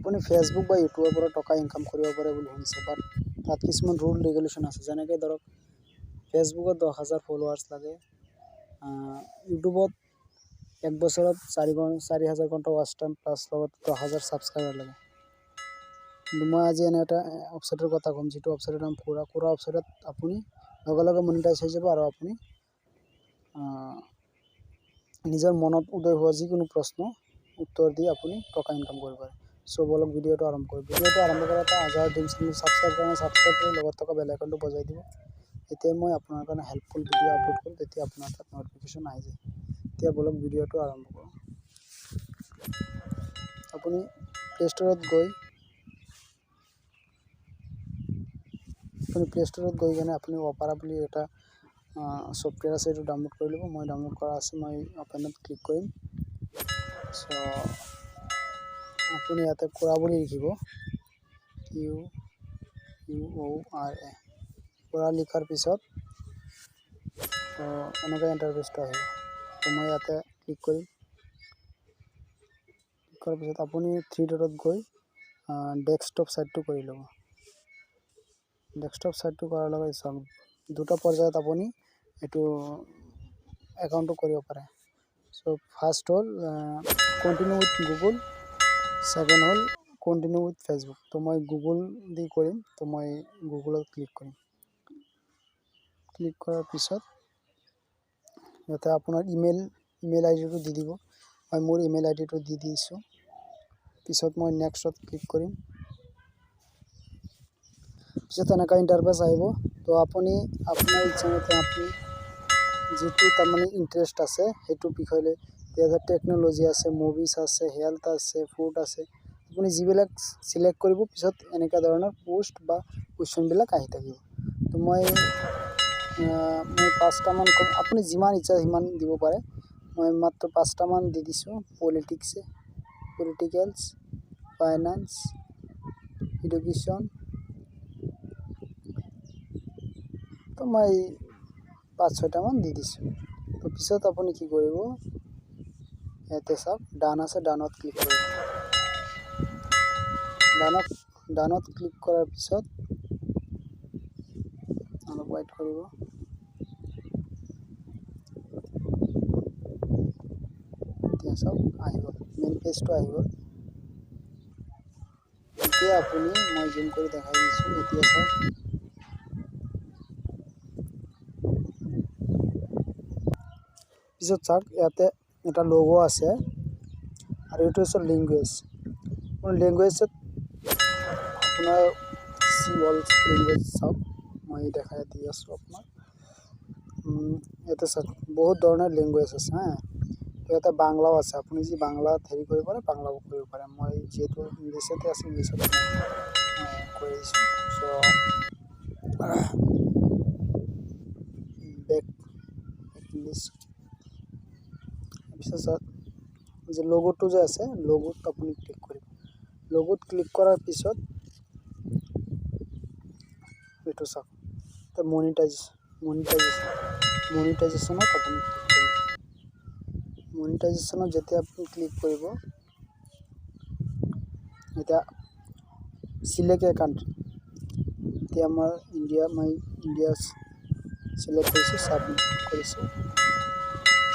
আপুনি ফেচবুক বা ইউটিউবৰ পৰা টকা ইনকাম কৰিব পাৰে বুলি শুনিছে, বাট তাত কিছুমান ৰুল ৰেগুলেশ্যন আছে। যেনেকৈ ধৰক ফেচবুকত 10,000 ফলোৱাৰ্ছ লাগে, ইউটিউবত 1 বছৰত 4,000 ঘণ্টা ৱাচ টাইম প্লাছ লগত 10,000 ছাবস্ক্ৰাইবাৰ লাগে। কিন্তু মই আজি এনে এটা ৱেবছাইটৰ কথা ক'ম, যিটো ৱেবছাইটৰ নাম কোৰা ৱেবছাইটত আপুনি লগে লগে মনিটাইজ হৈ যাব আৰু আপুনি নিজৰ মনত উদয় হোৱা যিকোনো প্ৰশ্ন উত্তৰ দি আপুনি টকা ইনকাম কৰিব পাৰে। চ' বলক ভিডিঅ'টো আৰম্ভ কৰোঁ। ভিডিঅ'টো আৰম্ভ কৰাৰ এটা আজাৰা ড্ৰিমছ চেনেল ছাবস্ক্ৰাইব কৰি লগত থকা বেল আইকনটো বজাই দিব। এতিয়া মই আপোনাৰ কাৰণে হেল্পফুল ভিডিঅ' আপলোড কৰোঁ, তেতিয়া আপোনাৰ তাত ন'টিফিকেশ্যন আহি যায়। এতিয়া বলক ভিডিঅ'টো আৰম্ভ কৰোঁ। আপুনি প্লে ষ্ট'ৰত গৈ কেনে আপুনি অপাৰা বুলি এটা ছফ্টৱেৰ আছে, এইটো ডাউনলোড কৰি ল'ব। মই ডাউনলোড কৰা আছে, মই অপেনত ক্লিক কৰিম। চ' আপুনি ইয়াতে কোৰা বুলি লিখিব, QUORA। কোৰা লিখাৰ পিছত এনেকৈ ইণ্টাৰফেচটো আহিব। তো মই ইয়াতে ক্লিক কৰিম। ক্লিক কৰাৰ পিছত আপুনি 3 ডটত গৈ ডেস্কটপ ছাইটটো কৰি ল'ব। ডেস্কটপ ছাইটটো কৰাৰ লগে চাওক দুটা পৰ্যায়ত আপুনি এইটো একাউণ্টটো কৰিব পাৰে। চ' ফাৰ্ষ্ট হ'ল কণ্টিনিউ উইথ গুগল, ছেকেণ্ড হ'ল কণ্টিনিউ উইথ ফেচবুক। তো মই গুগল দি কৰিম, তো মই গুগলত ক্লিক কৰিম। ক্লিক কৰাৰ পিছত ইয়াতে আপোনাৰ ইমেইল আইডিটো দি দিব। মই মোৰ ইমেইল আইডিটো দি দিছোঁ। পিছত মই নেক্সটত ক্লিক কৰিম। পিছত এনেকুৱা ইণ্টাৰফেচ আহিব। তো আপুনি আপোনাৰ ইচ্ছামতে আপুনি যিটো তাৰমানে ইণ্টাৰেষ্ট আছে সেইটো বিষয় লৈ, ইয়াতে টেকন'লজি আছে, মুভিজ আছে, হেল্থ আছে, ফুড আছে, আপুনি যিবিলাক চিলেক্ট কৰিব পিছত এনেকুৱা ধৰণৰ পোষ্ট বা কুৱেশ্যনবিলাক আহি থাকিব। তো মই 5টামান কম, আপুনি যিমান ইচ্ছা সিমান দিব পাৰে। মই মাত্ৰ 5টামান দি দিছোঁ। পলিটিকেলছ, ফাইনেন্স, এডুকেশ্যন। তো মই 5-6টামান দি দিছোঁ। তো পিছত আপুনি কি কৰিব, ইয়াতে চাওক ডান আছে, ডানত ক্লিক কৰিব। ডানত ক্লিক কৰাৰ পিছত অলপ ৱেইট কৰিব। এতিয়া চাওক আহি গ'ল, মেইন পেজটো আহি গ'ল। এতিয়া আপুনি, মই জুম কৰি দেখাই দিছোঁ। এতিয়া চাওক পিছত চাওক ইয়াতে এটা লোগো আছে আৰু এইটো হৈছে লেংগুৱেজ। লেংগুৱেজত আপোনাৰ ৱৰ্ল্ড লেংগুৱেজ চাওক, মই দেখাই দি আছোঁ আপোনাক। ইয়াতে চাওক বহুত ধৰণৰ লেংগুৱেজ আছে হা। তো ইয়াতে বাংলাও আছে, আপুনি যি বাংলাত হেৰি কৰিব পাৰে বাংলাও কৰিব পাৰে। মই যিহেতু ইংলিছতে আছে, ইংলিছত কৰি দিছোঁ। চ' বেক ইংলিছ। তাৰপিছত চাওক যে লগোটো যে আছে, লগোত আপুনি ক্লিক কৰিব। লগোত ক্লিক কৰাৰ পিছত এইটো চাওক মনিটাইজেশ্যনত আপুনি ক্লিক কৰিব। মনিটাইজেশ্যনত যেতিয়া আপুনি ক্লিক কৰিব, এতিয়া চিলেক্ট এ কাণ্ট্ৰি। এতিয়া মই ইণ্ডিয়া চিলেক্ট কৰিছোঁ, ছাবমিট কৰিছোঁ।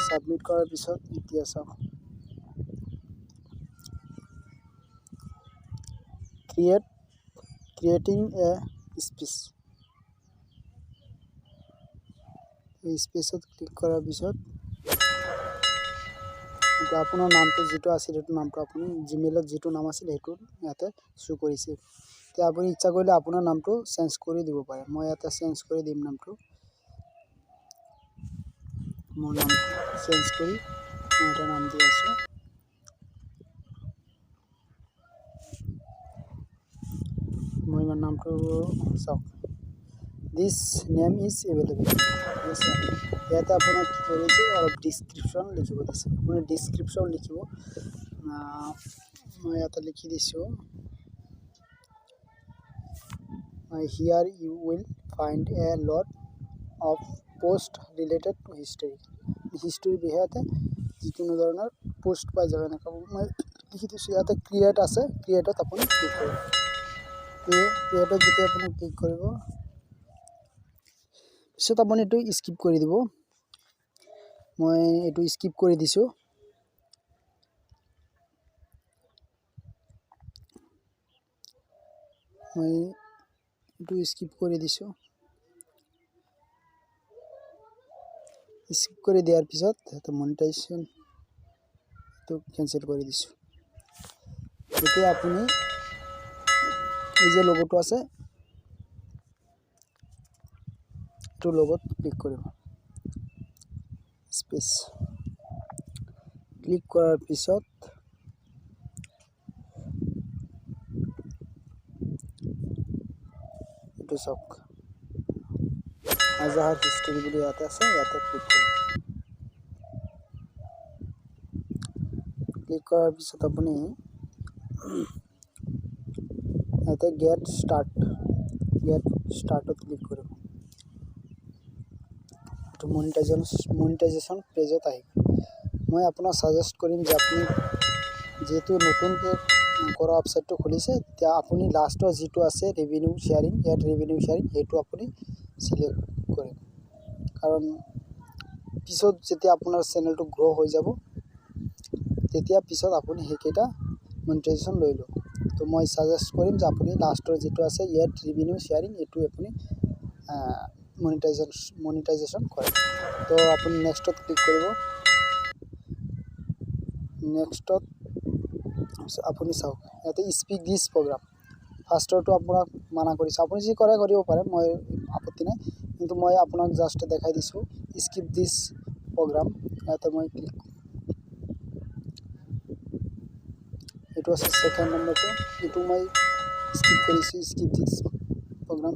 ছাবমিট কৰাৰ পিছত এতিয়া চাওক ক্ৰিয়েটিং এ স্পীচ। এই স্পেচত ক্লিক কৰাৰ পিছত এতিয়া আপোনাৰ নামটো যিটো আছিল সেইটো নামটো আপুনি জিমেইলত যিটো নাম আছিল সেইটো ইয়াতে শ্ব' কৰিছে। এতিয়া আপুনি ইচ্ছা কৰিলে আপোনাৰ নামটো চেঞ্জ কৰি দিব পাৰে। মই ইয়াতে চেঞ্জ কৰি দিম নামটো। মোৰ নামটো চেঞ্জ কৰি মই এটা নাম দি আছোঁ। মই মোৰ নামটো চাওক, দিছ নেম ইজ এভেইলেবল। ইয়াতে আপোনাক কি কৰিছে, অলপ ডিছক্ৰিপশ্যন লিখিব দিছে। আপুনি ডিছক্ৰিপশ্যন লিখিব। মই ইয়াতে লিখি দিছোঁ, here you will find a lot of post related to হিষ্ট্ৰীৰ বিষয়তে যিকোনো ধৰণৰ পোষ্ট পাই যাব। এনেকুৱা মই লিখি দিছোঁ। ইয়াতে ক্ৰিয়েট আছে, ক্ৰিয়েটত আপুনি ক্লিক কৰিব। ক্ৰিয়েটত যেতিয়া আপুনি ক্লিক কৰিব, পিছত আপুনি এইটো স্কিপ কৰি দিব। মই এইটো স্কিপ কৰি দিছোঁ। স্কিপ কৰি দিয়াৰ পিছত এটা মনিটাইজেশ্যনটো কেনচেল কৰি দিছোঁ। এতিয়া আপুনি এই যে লগোটো আছে, এইটো লগত ক্লিক কৰিব। স্পেচ ক্লিক কৰাৰ পিছত এইটো চাওক, আজাহাৰ হিষ্টৰী বুলি ইয়াতে আছে, ইয়াতে ক্লিক কৰিব। ক্লিক কৰাৰ পিছত আপুনি ইয়াতে গেট ষ্টাৰ্টত ক্লিক কৰিব। এইটো মনিটাইজেশ্যন পেজত আহিব। মই আপোনাক সাজেষ্ট কৰিম যে আপুনি যেহেতু নতুনকৈ কৰা ৱেবছাইটটো খুলিছে, তেতিয়া আপুনি লাষ্টৰ যিটো আছে ৰেভিনিউ শ্বেয়াৰিং, সেইটো আপুনি চিলেক্ট কৰিব। কাৰণ পিছত যেতিয়া আপোনাৰ চেনেলটো গ্ৰ' হৈ যাব, তেতিয়া পিছত আপুনি সেইকেইটা মনিটাইজেশ্যন লৈ ল'ব। তো মই সাজেষ্ট কৰিম যে আপুনি লাষ্টৰ যিটো আছে ৰেভিনিউ শ্বেয়াৰিং, এইটো আপুনি মনিটাইজেশ্যন কৰে। তো আপুনি নেক্সটত ক্লিক কৰিব। নেক্সটত আপুনি চাওক, ইয়াতে স্পিক দিছ প্ৰগ্ৰাম। ফাৰ্ষ্টৰটো আপোনাক মানা কৰিছোঁ, আপুনি যি কৰে কৰিব পাৰে, মই আপত্তি নাই, কিন্তু মই আপোনাক জাষ্ট দেখাই দিছোঁ স্কিপ দিছ প্ৰগ্ৰাম। ইয়াতে মই ক্লিক, এইটো আছে ছেকেণ্ড নম্বৰটো, এইটো মই স্কিপ কৰিছোঁ, স্কিপ দিছ প্ৰগ্ৰাম।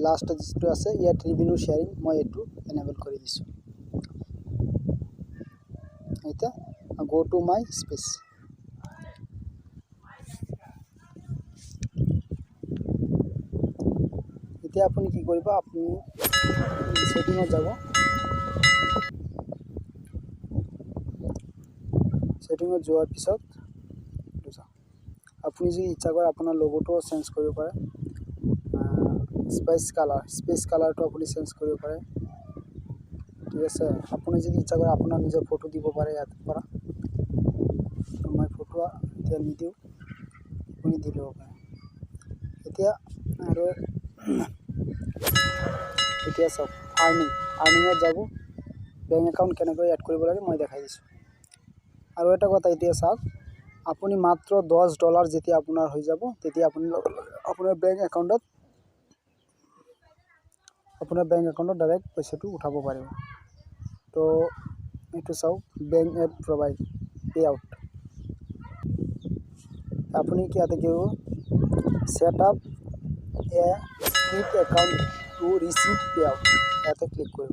লাষ্টত যিটো আছে ৰেভিনিউ শ্বেয়াৰিং, মই এইটো এনেবল কৰি দিছোঁ। এতিয়া গো টু মাই স্পেচ। এতিয়া আপুনি কি কৰিব, আপুনি ছেটিঙত যাব। ছেটিঙত যোৱাৰ পিছত আপুনি যদি ইচ্ছা কৰে আপোনাৰ লগোটো চেঞ্জ কৰিব পাৰে। স্পেচ কালাৰটো আপুনি চেঞ্জ কৰিব পাৰে, ঠিক আছে। আপুনি যদি ইচ্ছা কৰে আপোনাৰ নিজৰ ফটো দিব পাৰে ইয়াৰ পৰা। মই ফটো এতিয়া নিদিওঁ, আপুনি দি ল'ব পাৰে। এতিয়া চাওক, আৰ্নিঙত যাব। বেংক একাউণ্ট কেনেকৈ এড কৰিব লাগে মই দেখাই দিছোঁ। আৰু এটা কথা, এতিয়া চাওক, আপুনি মাত্ৰ $10 যেতিয়া আপোনাৰ হৈ যাব, তেতিয়া আপুনি আপোনাৰ বেংক একাউণ্টত ডাইৰেক্ট পইচাটো উঠাব পাৰিব। তো এইটো চাওক, bank and provide payout. আপুনি কি ইয়াতে কি হ'ব, set up a split account to receive payout, ইয়াতে ক্লিক কৰিব।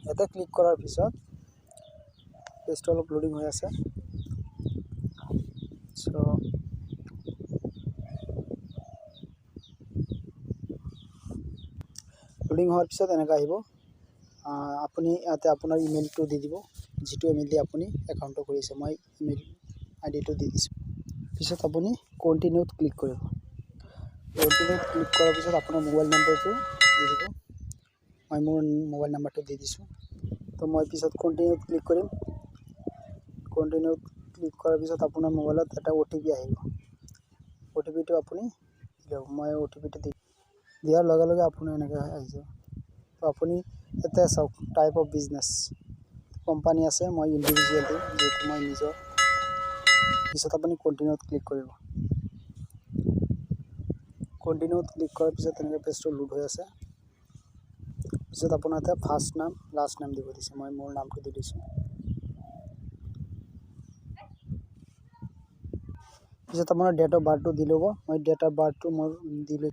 ইয়াতে ক্লিক কৰাৰ পিছত পেজটো অলপ লোডিং হৈ আছে। লোডিং হোৱাৰ পিছত এনেকৈ আহিব। আপুনি ইয়াতে আপোনাৰ ইমেইলটো দি দিব, যিটো ইমেইল দি আপুনি একাউণ্টটো কৰিছে। মই ইমেইল আইডিটো দি দিছোঁ। পিছত আপুনি কণ্টিনিউত ক্লিক কৰিব। কণ্টিনিউত ক্লিক কৰাৰ পিছত আপোনাৰ মোবাইল নম্বৰটো দি দিব। মই মোৰ মোবাইল নম্বৰটো দি দিছোঁ। তো মই পিছত কণ্টিনিউত ক্লিক কৰিম। কণ্টিনিউত ক্লিক কৰাৰ পিছত আপোনাৰ মোবাইলত এটা OTP আহিব। OTPটো আপুনি দিয়ক। মই OTPটো দিয়াৰ লগে লগে আপুনি এনেকৈ আহি যাব। তো আপুনি এতিয়া চাওক, টাইপ অফ বিজনেছ, কোম্পানী আছে, মই ইণ্ডিভিজুৱেল দিম, যিহেতু মই নিজৰ। পিছত আপুনি কণ্টিনিউত ক্লিক কৰিব। কণ্টিনিউত ক্লিক কৰাৰ পিছত তেনেকৈ পেজটো লোড হৈ আছে। পিছত আপোনাৰ এতিয়া ফাৰ্ষ্ট নাম লাষ্ট নাম দিব দিছে, মই মোৰ নামটো দি দিছোঁ। পিছত আপোনাৰ ডেট অফ বাৰ্থটো দি ল'ব। মই ডেট অফ বাৰ্থটো মোৰ দিলোঁ।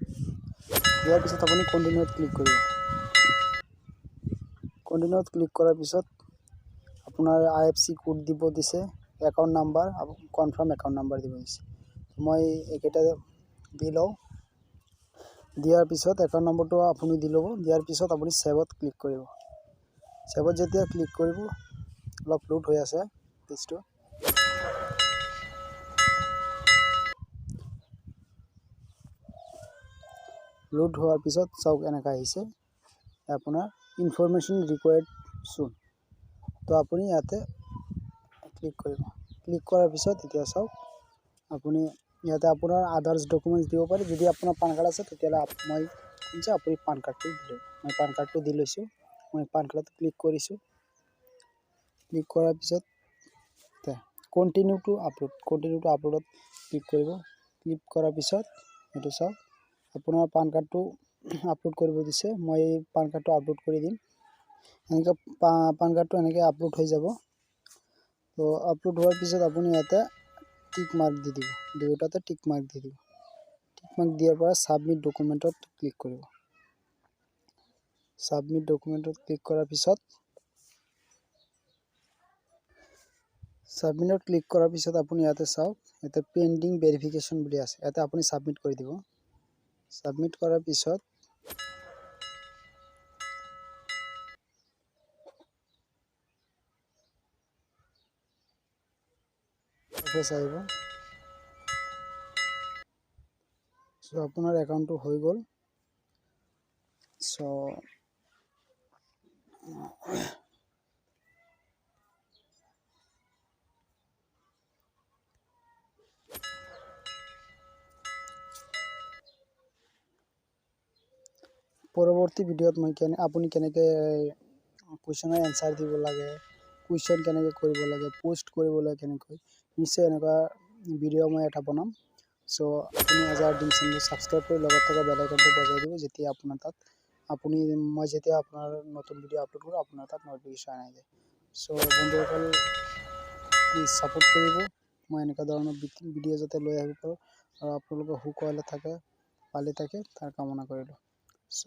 দিয়াৰ পিছত আপুনি কণ্টিনিউত ক্লিক কৰিব। কণ্টিনিউত ক্লিক কৰাৰ পিছত আপোনাৰ IFSC কোড দিব দিছে, account number, confirm account number দিব দিছে। মই এইকেইটা দি লওঁ। দিয়াৰ পিছত একাউণ্ট নম্বৰটো আপুনি দি ল'ব। দিয়াৰ পিছত আপুনি ছেভত ক্লিক কৰিব। ছেভত যেতিয়া ক্লিক কৰিব, অলপ লোড হৈ আছে পেজটো। লোড হোৱাৰ পিছত চাওক এনেকৈ আহিছে আপোনাৰ ইনফৰমেশ্যন ৰিকুৱাৰ্ড চুন। তো আপুনি ইয়াতে ক্লিক কৰিব। ক্লিক কৰাৰ পিছত এতিয়া চাওক আপুনি ইয়াতে আপোনাৰ আদাৰ্ছ ডকুমেণ্টছ দিব পাৰে। যদি আপোনাৰ পান কাৰ্ড আছে তেতিয়াহ'লে মই যে আপুনি পান কাৰ্ডটো দিলোঁ, মই পান কাৰ্ডটো দি লৈছোঁ। মই পান কাৰ্ডত ক্লিক কৰিছোঁ। ক্লিক কৰাৰ পিছত কণ্টিনিউ টু আপলোডত ক্লিক কৰিব। ক্লিক কৰাৰ পিছত এইটো চাওক আপোনাৰ পান কাৰ্ডটো আপলোড কৰিব দিছে। মই এই পান কাৰ্ডটো আপলোড কৰি দিম। এনেকৈ পান কাৰ্ডটো এনেকৈ আপলোড হৈ যাব। তো আপলোড হোৱাৰ পিছত আপুনি ইয়াতে টিক মাৰ্ক দি দিব, দুয়োটাতে টিক মাৰ্ক দি দিব। টিক মাৰ্ক দিয়াৰ পৰা ছাবমিট ডকুমেণ্টত ক্লিক কৰিব। ছাবমিট ডকুমেণ্টত ক্লিক কৰাৰ পিছত ছাবমিটত ক্লিক কৰাৰ পিছত আপুনি ইয়াতে চাওক ইয়াতে পেণ্ডিং ভেৰিফিকেশ্যন বুলি আছে, ইয়াতে আপুনি ছাবমিট কৰি দিব। ছাবমিট কৰাৰ পিছত আহিব। চ' আপোনাৰ একাউণ্টটো হৈ গ'ল। চ' পৰৱৰ্তী ভিডিঅ'ত মই আপুনি কেনেকৈ কুৱেশ্যনৰ এনচাৰ দিব লাগে, কুৱেশ্যন কেনেকৈ কৰিব লাগে, পোষ্ট কৰিব লাগে কেনেকৈ, নিশ্চয় এনেকুৱা ভিডিঅ' মই এটা বনাম। চ' আপুনি আজাৰ ডিম চেনেলটো ছাবস্ক্ৰাইব কৰি লগত থকা বেল আইকনটো বজাই দিব, যেতিয়া আপোনাৰ তাত মই যেতিয়া আপোনাৰ নতুন ভিডিঅ' আপলোড কৰোঁ আপোনাৰ তাত ন'টিফিকেশ্যন আহি যায়। চ' বন্ধুসকল প্লিজ ছাপোৰ্ট কৰিব, মই এনেকুৱা ধৰণৰ ভিডিঅ' যাতে লৈ আহিব পাৰোঁ আৰু আপোনালোকৰ সুখ পালে থাকে তাৰ কামনা কৰিলোঁ। চ'